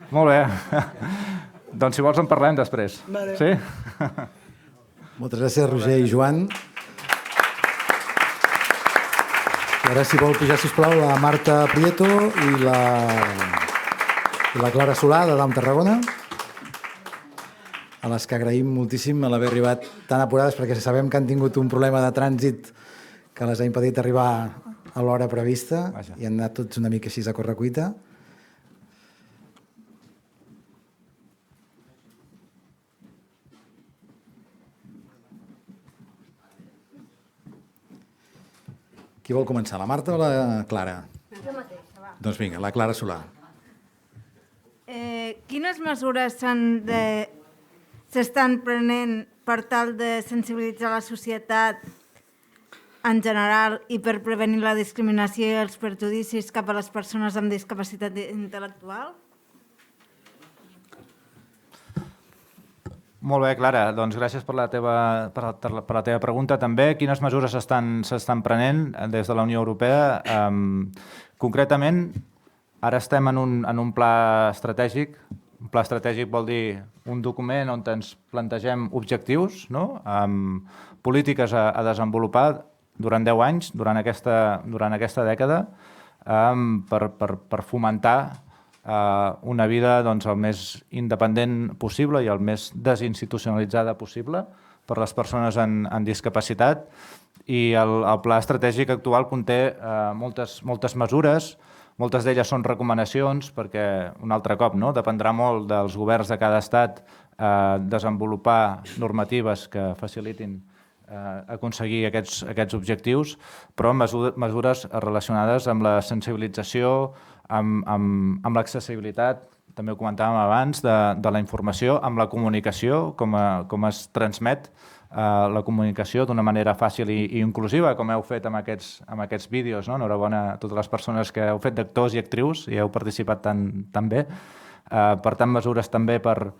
Molt bé. Doncs si vols en parlem després. Vale. Sí? Moltes gràcies, Roger i Joan. I ara, si vol pujar, sisplau, la Marta Prieto i la Clara Solà, de DAM Tarragona, a les que agraïm moltíssim l'haver arribat tan apurades, perquè sabem que han tingut un problema de trànsit que les ha impedit arribar a l'hora prevista. Vaja. I han anat tots una mica així a correcuita. Qui vol començar, la Marta o la Clara? Jo mateixa, va. Doncs vinga, la Clara Solà. Quines mesures s'estan prenent per tal de sensibilitzar la societat en general i per prevenir la discriminació i els perjudicis cap a les persones amb discapacitat intel·lectual? Molt bé, Clara. Doncs gràcies per la teva pregunta també. Quines mesures s'estan prenent des de la Unió Europea? Concretament, ara estem en un pla estratègic. Un pla estratègic vol dir un document on ens plantegem objectius, no? Polítiques a desenvolupar durant 10 anys, durant aquesta dècada, per fomentar una vida el més independent possible i el més desinstitucionalitzada possible per les persones amb discapacitat. I el pla estratègic actual conté moltes mesures. Moltes d'elles són recomanacions, perquè un altre cop dependrà molt dels governs de cada estat desenvolupar normatives que facilitin aconseguir aquests objectius, però mesures relacionades amb la sensibilització, amb l'accessibilitat, també ho comentàvem abans, de la informació, amb la comunicació, com es transmet la comunicació d'una manera fàcil i inclusiva, com heu fet amb aquests vídeos. Enhorabona a totes les persones que heu fet d'actors i actrius i heu participat tan bé. Per tant, mesures també per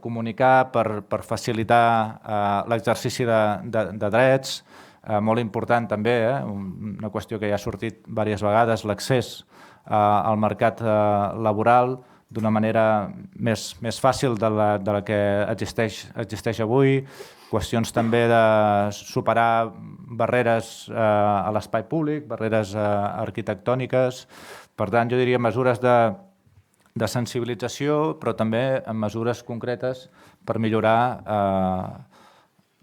comunicar, per facilitar l'exercici de drets. Molt important també, una qüestió que ja ha sortit diverses vegades, l'accés al mercat laboral d'una manera més fàcil de la que existeix avui. Qüestions també de superar barreres a l'espai públic, barreres arquitectòniques. Per tant, jo diria mesures de sensibilització, però també amb mesures concretes per millorar,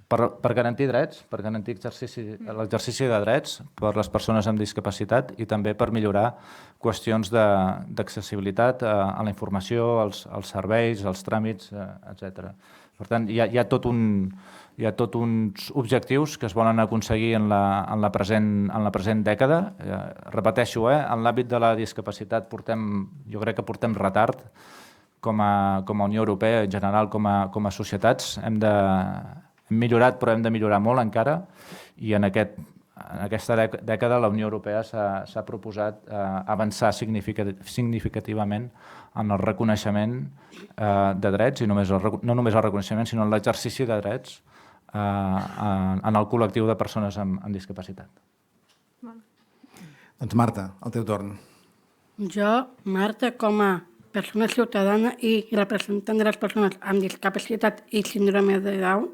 per garantir drets, per garantir l'exercici de drets per les persones amb discapacitat i també per millorar qüestions d'accessibilitat a la informació, als serveis, als tràmits, etc. Per tant, hi ha tots uns objectius que es volen aconseguir en la present dècada. Repeteixo, en l'àmbit de la discapacitat jo crec que portem retard com a Unió Europea, en general com a societats. Hem Hem millorat, però hem de millorar molt encara, i en aquesta dècada la Unió Europea s'ha proposat avançar significativament en el reconeixement de drets, i no només el reconeixement, sinó en l'exercici de drets en el col·lectiu de persones amb discapacitat. Doncs Marta, el teu torn. Jo, Marta, com a persona ciutadana i representant de les persones amb discapacitat i síndrome de Down,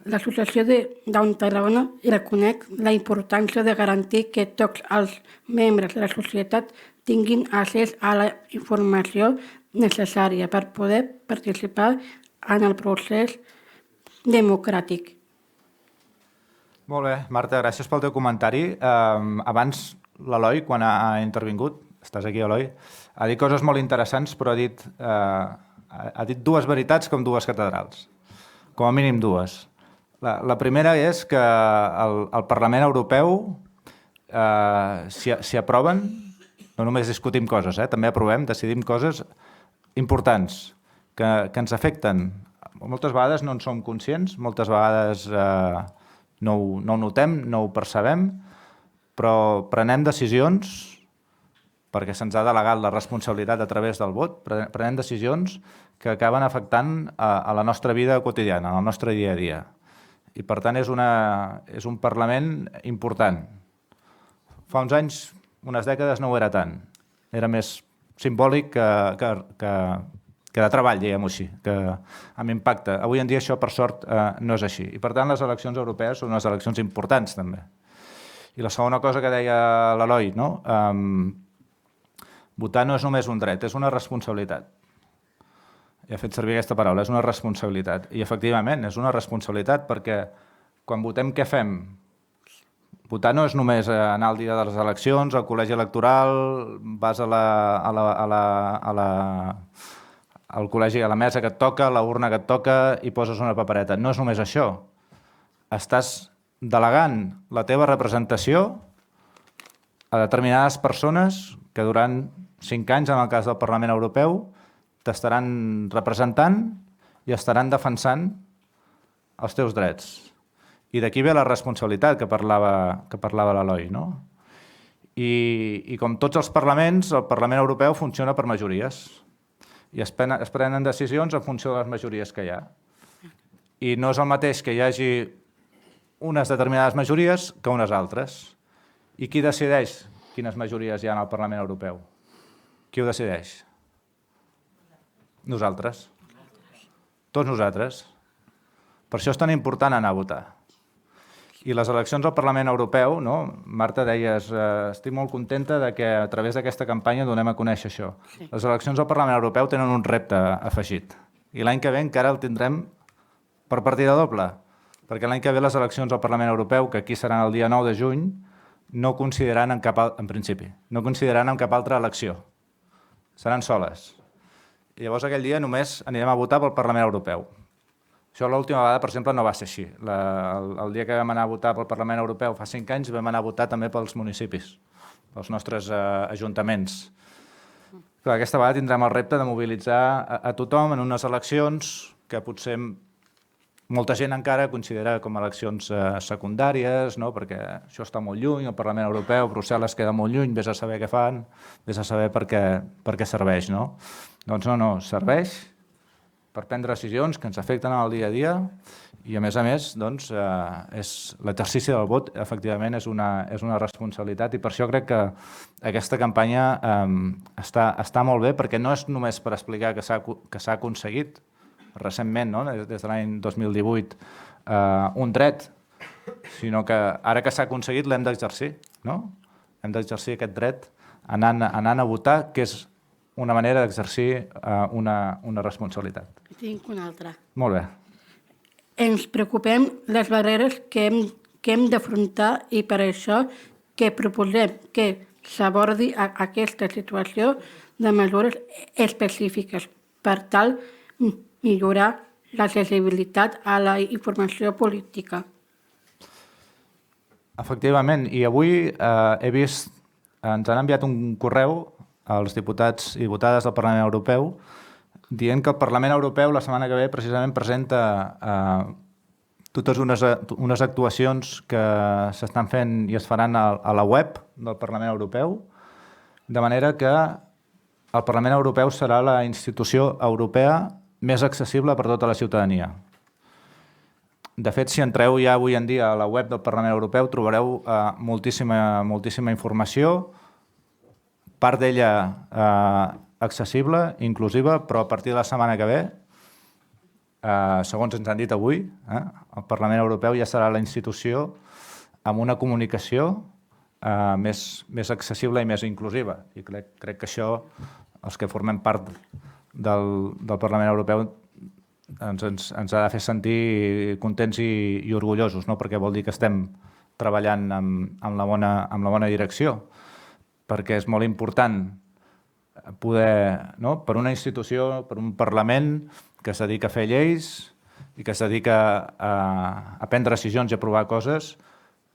l'Associació de Down Tarragona reconec la importància de garantir que tots els membres de la societat tinguin accés a la informació necessària per poder participar en el procés democràtic. Molt bé, Marta, gràcies pel teu comentari. Abans l'Eloi, quan ha intervingut, estàs aquí, Eloi, ha dit coses molt interessants, però ha dit dues veritats com dues catedrals, com a mínim dues. La primera és que al Parlament Europeu s'hi aproven, no només discutim coses, també aprovem, decidim coses importants que ens afecten. Moltes vegades no en som conscients, moltes vegades no ho notem, no ho percebem, però prenem decisions, perquè se'ns ha delegat la responsabilitat a través del vot, prenem decisions que acaben afectant a la nostra vida quotidiana, al nostre dia a dia. I per tant és un Parlament important. Fa uns anys, unes dècades, no ho era tant. Era més simbòlic que de treball, diguem-ho així, que amb impacte. Avui en dia això, per sort, no és així. I per tant les eleccions europees són unes eleccions importants també. I la segona cosa que deia l'Eloi, no? Votar no és només un dret, és una responsabilitat. He fet servir aquesta paraula, és una responsabilitat. I efectivament, és una responsabilitat perquè quan votem, què fem? Votar no és només anar al dia de les eleccions, al col·legi electoral, vas al col·legi, a la mesa que et toca, a la urna que et toca i poses una papereta. No és només això. Estàs delegant la teva representació a determinades persones que durant 5 anys, en el cas del Parlament Europeu, t'estaran representant i estaran defensant els teus drets. I d'aquí ve la responsabilitat que parlava l'Eloi, no? I com tots els parlaments, el Parlament Europeu funciona per majories i es prenen decisions en funció de les majories que hi ha. I no és el mateix que hi hagi unes determinades majories que unes altres. I qui decideix quines majories hi ha al Parlament Europeu? Qui ho decideix? Nosaltres. Tots nosaltres. Per això és tan important anar a votar. I les eleccions al Parlament Europeu, no? Marta, deies, estic molt contenta de que a través d'aquesta campanya donem a conèixer això. Sí. Les eleccions al Parlament Europeu tenen un repte afegit. I l'any que ve encara el tindrem per partida doble. Perquè l'any que ve les eleccions al Parlament Europeu, que aquí seran el dia 9 de juny, no coincidiran en cap altra elecció. Seran soles. I llavors aquell dia només anirem a votar pel Parlament Europeu. Això l'última vegada, per exemple, no va ser així. El dia que vam anar a votar pel Parlament Europeu fa 5 anys vam anar a votar també pels municipis, pels nostres ajuntaments. Clar, aquesta vegada tindrem el repte de mobilitzar a tothom en unes eleccions que potser molta gent encara considera com eleccions secundàries, no? Perquè això està molt lluny, el Parlament Europeu, Brussel·les queda molt lluny, vés a saber què fan, vés a saber per què serveix, no? Doncs no, serveix per prendre decisions que ens afecten al dia a dia i, a més, doncs, l'exercici del vot, efectivament, és una responsabilitat i per això crec que aquesta campanya està molt bé perquè no és només per explicar que s'ha aconseguit recentment, no? Des de l'any 2018, un dret, sinó que ara que s'ha aconseguit l'hem d'exercir, no? Hem d'exercir aquest dret anant a votar, que és una manera d'exercir una responsabilitat. Tinc una altra. Molt bé. Ens preocupem les barreres que hem d'afrontar i per això que proposem que s'abordi aquesta situació de mesures específiques per tal millorar l'accessibilitat a la informació política. Efectivament, i avui he vist, ens han enviat un correu als diputats i diputades del Parlament Europeu dient que el Parlament Europeu la setmana que ve precisament presenta totes unes actuacions que s'estan fent i es faran a la web del Parlament Europeu, de manera que el Parlament Europeu serà la institució europea més accessible per tota la ciutadania. De fet, si entreu ja avui en dia a la web del Parlament Europeu, trobareu moltíssima informació, part d'ella accessible, inclusiva, però a partir de la setmana que ve, segons ens han dit avui, el Parlament Europeu ja serà la institució amb una comunicació més accessible i més inclusiva. I crec que això, els que formem part del Parlament Europeu, ens ha de fer sentir contents i orgullosos, perquè vol dir que estem treballant en la bona direcció, perquè és molt important poder, per una institució, per un Parlament que es dedica a fer lleis i que es dedica a prendre decisions i a aprovar coses,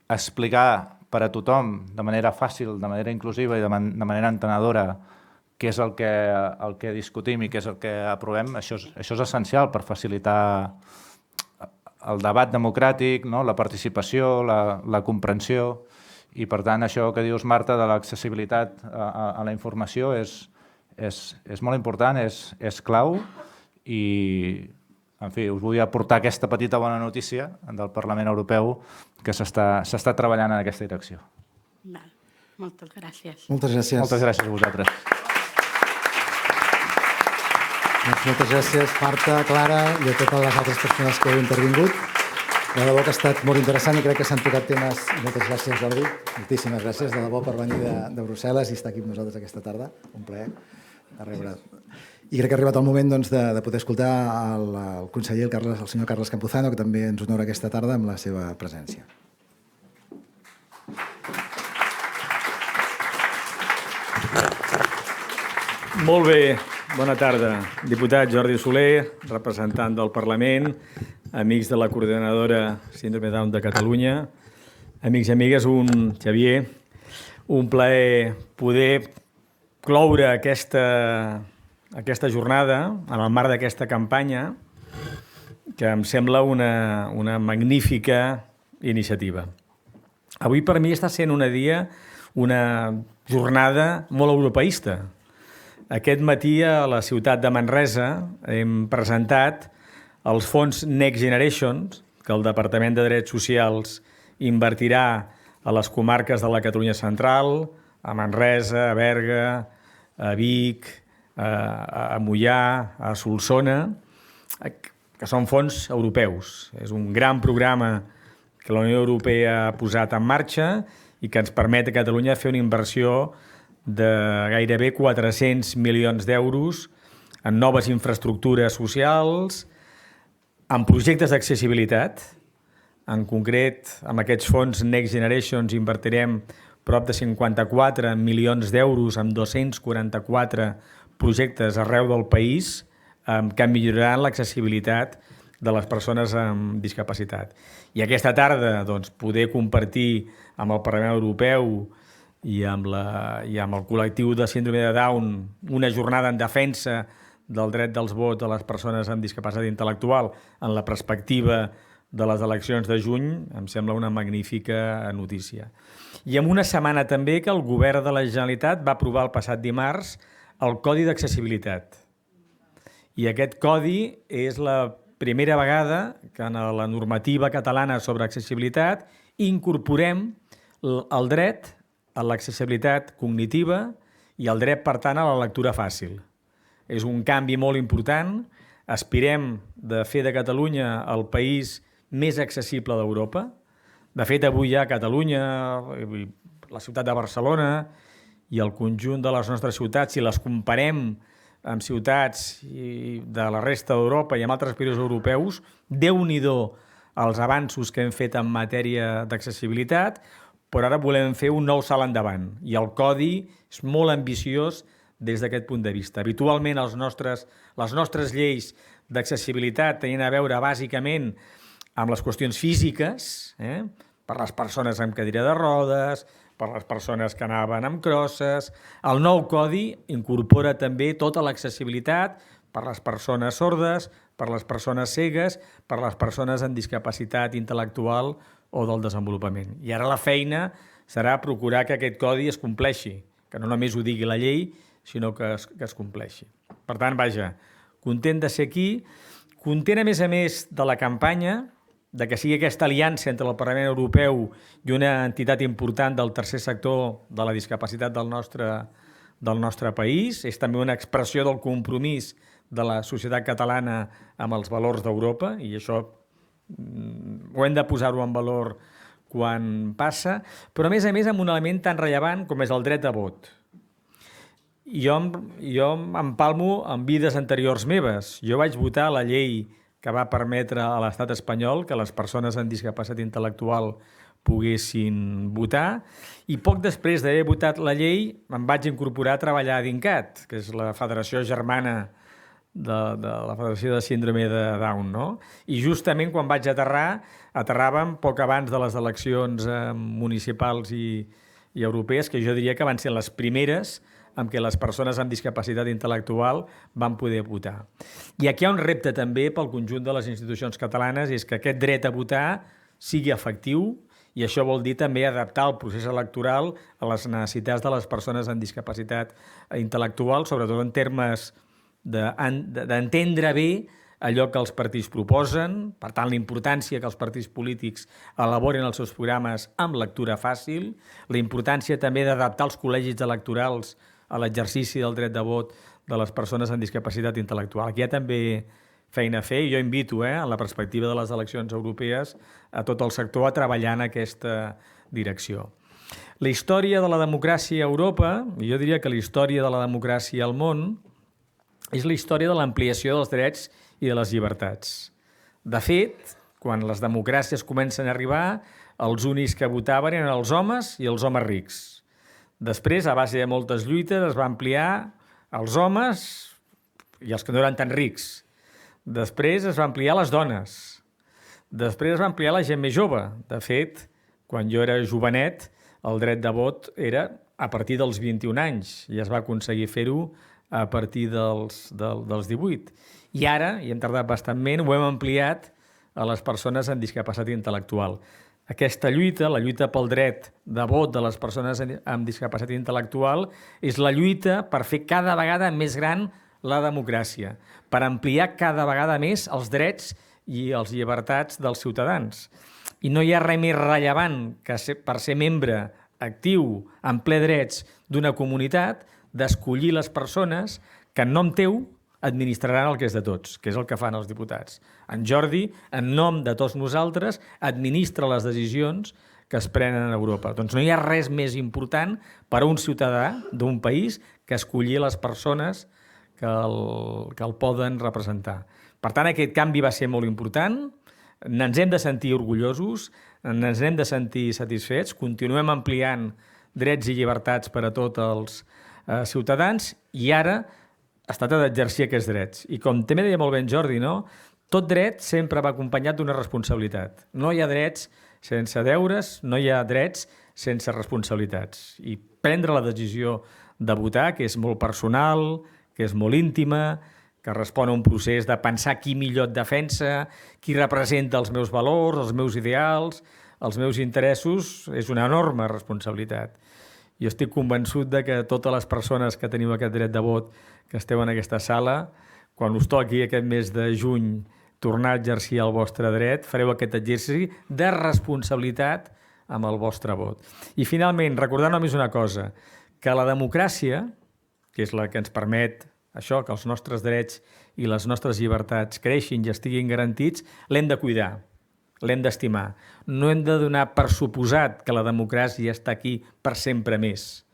explicar per a tothom de manera fàcil, de manera inclusiva i de manera entenedora què és el que discutim i què és el que aprovem, això és essencial per facilitar el debat democràtic, la participació, la comprensió, i per tant això que dius, Marta, de l'accessibilitat a la informació és molt important, és clau, i en fi, us vull aportar aquesta petita bona notícia del Parlament Europeu que s'està treballant en aquesta direcció. Moltes gràcies. Moltes gràcies. Moltes gràcies a vosaltres. Moltes gràcies, Marta, Clara i a totes les altres persones que heu intervingut. De debò que ha estat molt interessant i crec que s'han tocat temes. Moltes gràcies, Jordi. Moltíssimes gràcies, de debò, per venir de Brussel·les i estar aquí amb nosaltres aquesta tarda. Un plaer de rebre. I crec que ha arribat el moment de poder escoltar el conseller, el senyor Carles Campuzano, que també ens honora aquesta tarda amb la seva presència. Molt bé, bona tarda. Diputat Jordi Soler, representant del Parlament, amics de la coordinadora Síndrome de Down de Catalunya, amics i amigues, Xavier, un plaer poder cloure aquesta jornada en el marc d'aquesta campanya que em sembla una magnífica iniciativa. Avui per mi està sent una jornada molt europeista. Aquest matí a la ciutat de Manresa hem presentat els fons Next Generation que el Departament de Drets Socials invertirà a les comarques de la Catalunya Central, a Manresa, a Berga, a Vic, a Moià, a Solsona, que són fons europeus. És un gran programa que la Unió Europea ha posat en marxa i que ens permet a Catalunya fer una inversió de gairebé 400 milions d'euros en noves infraestructures socials, en projectes d'accessibilitat. En concret, amb aquests fons Next Generation invertirem prop de 54 milions d'euros en 244 projectes arreu del país que milloraran l'accessibilitat de les persones amb discapacitat. I aquesta tarda poder compartir amb el Parlament Europeu i amb el col·lectiu de síndrome de Down una jornada en defensa del dret dels vots de les persones amb discapacitat intel·lectual en la perspectiva de les eleccions de juny, em sembla una magnífica notícia. I en una setmana també que el Govern de la Generalitat va aprovar el passat dimarts el Codi d'Accessibilitat. I aquest codi és la primera vegada que en la normativa catalana sobre accessibilitat incorporem el dret a l'accessibilitat cognitiva i el dret, per tant, a la lectura fàcil. És un canvi molt important. Aspirem de fer de Catalunya el país més accessible d'Europa. De fet, avui ja Catalunya, la ciutat de Barcelona i el conjunt de les nostres ciutats, si les comparem amb ciutats de la resta d'Europa i amb altres països europeus, Déu-n'hi-do els avanços que hem fet en matèria d'accessibilitat, però ara volem fer un nou salt endavant. I el codi és molt ambiciós des d'aquest punt de vista. Habitualment les nostres lleis d'accessibilitat tenien a veure bàsicament amb les qüestions físiques, per les persones amb cadira de rodes, per les persones que anaven amb crosses. El nou codi incorpora també tota l'accessibilitat per les persones sordes, per les persones cegues, per les persones amb discapacitat intel·lectual o del desenvolupament. I ara la feina serà procurar que aquest codi es compleixi, que no només ho digui la llei, sinó que es compleixi. Per tant, vaja, content de ser aquí, content a més de la campanya, de que sigui aquesta aliança entre el Parlament Europeu i una entitat important del tercer sector de la discapacitat del nostre país. És també una expressió del compromís de la societat catalana amb els valors d'Europa, i això ho hem de posar-ho en valor quan passa, però a més amb un element tan rellevant com és el dret a vot. Jo empalmo amb vides anteriors meves. Jo vaig votar la llei que va permetre a l'estat espanyol que les persones amb discapacitat intel·lectual poguessin votar, i poc després d'haver votat la llei em vaig incorporar a treballar a DINCAT, que és la federació germana de la Federació de Síndrome de Down, no? I justament quan vaig aterràvem poc abans de les eleccions municipals i europees, que jo diria que van ser les primeres amb què les persones amb discapacitat intel·lectual van poder votar. I aquí hi ha un repte també pel conjunt de les institucions catalanes, és que aquest dret a votar sigui efectiu, i això vol dir també adaptar el procés electoral a les necessitats de les persones amb discapacitat intel·lectual, sobretot en termes d'entendre bé allò que els partits proposen, per tant, la importància que els partits polítics elaboren els seus programes amb lectura fàcil, la importància també d'adaptar els col·legis electorals a l'exercici del dret de vot de les persones amb discapacitat intel·lectual. Aquí hi ha també feina a fer, i jo invito, en la perspectiva de les eleccions europees, a tot el sector a treballar en aquesta direcció. La història de la democràcia a Europa, i jo diria que la història de la democràcia al món, és la història de l'ampliació dels drets i de les llibertats. De fet, quan les democràcies comencen a arribar, els únics que votaven eren els homes i els homes rics. Després, a base de moltes lluites, es va ampliar als homes i els que no eren tan rics. Després es va ampliar a les dones. Després es va ampliar a la gent més jove. De fet, quan jo era jovenet, el dret de vot era a partir dels 21 anys i es va aconseguir fer-ho a partir dels 18. I ara, i hem tardat bastantment, ho hem ampliat a les persones amb discapacitat intel·lectual. Aquesta lluita, la lluita pel dret de vot de les persones amb discapacitat intel·lectual, és la lluita per fer cada vegada més gran la democràcia, per ampliar cada vegada més els drets i les llibertats dels ciutadans. I no hi ha res més rellevant que per ser membre actiu, en ple drets d'una comunitat, d'escollir les persones que en nom teu administraran el que és de tots, que és el que fan els diputats. En Jordi, en nom de tots nosaltres, administra les decisions que es prenen a Europa. Doncs no hi ha res més important per a un ciutadà d'un país que escollir les persones que el poden representar. Per tant, aquest canvi va ser molt important, ens hem de sentir orgullosos, ens hem de sentir satisfets, continuem ampliant drets i llibertats per a tots els ciutadans, i ara es tracta d'exercir aquests drets. I com també deia molt ben Jordi, no? Tot dret sempre va acompanyat d'una responsabilitat. No hi ha drets sense deures, no hi ha drets sense responsabilitats. I prendre la decisió de votar, que és molt personal, que és molt íntima, que respon a un procés de pensar qui millor et defensa, qui representa els meus valors, els meus ideals, els meus interessos, és una enorme responsabilitat. Jo estic convençut de que totes les persones que teniu aquest dret de vot, que esteu en aquesta sala, quan us toqui aquest mes de juny tornar a exercir el vostre dret, fareu aquest exercici de responsabilitat amb el vostre vot. I finalment, recordar només una cosa, que la democràcia, que és la que ens permet això, que els nostres drets i les nostres llibertats creixin i estiguin garantits, l'hem de cuidar, l'hem d'estimar. No hem de donar per suposat que la democràcia està aquí per sempre més.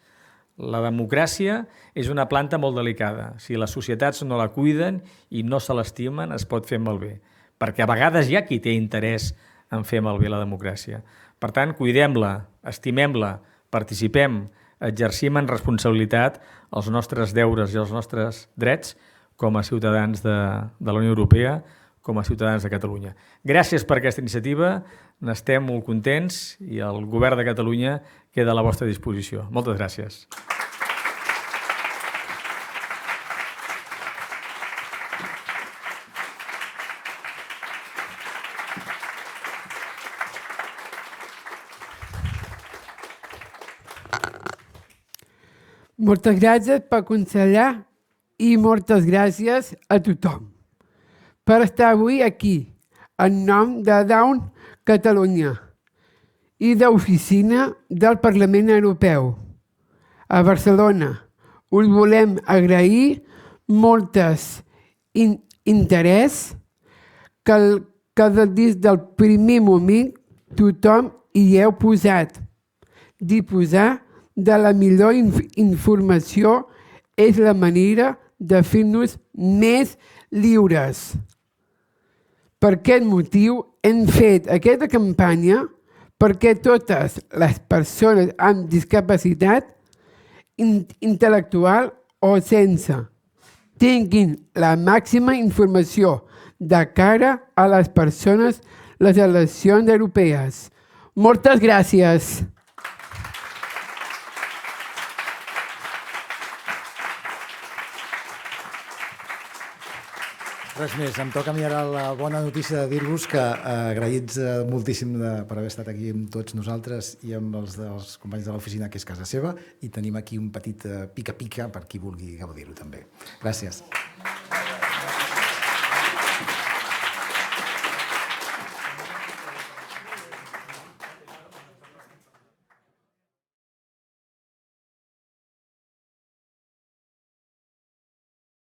La democràcia és una planta molt delicada. Si les societats no la cuiden i no se l'estimen, es pot fer malbé. Perquè a vegades hi ha qui té interès en fer malbé la democràcia. Per tant, cuidem-la, estimem-la, participem, exercim en responsabilitat els nostres deures i els nostres drets com a ciutadans de la Unió Europea, com a ciutadans de Catalunya. Gràcies per aquesta iniciativa, n'estem molt contents i el Govern de Catalunya queda a la vostra disposició. Moltes gràcies. Moltes gràcies per aconsellar i moltes gràcies a tothom per estar avui aquí en nom de Down Catalunya i d'Oficina del Parlament Europeu a Barcelona. Us volem agrair moltes interès que des del primer moment tothom hi heu posat. Disposar de la millor informació és la manera de fer-nos més lliures. Per aquest motiu hem fet aquesta campanya perquè totes les persones amb discapacitat intel·lectual o sense tinguin la màxima informació de cara a les persones, les eleccions europees. Moltes gràcies. Res més, em toca a mi ara la bona notícia de dir-vos que agraïts moltíssim per haver estat aquí amb tots nosaltres i amb els dels companys de l'oficina, que és casa seva, i tenim aquí un petit pica-pica per qui vulgui gaudir-ho també. Gràcies.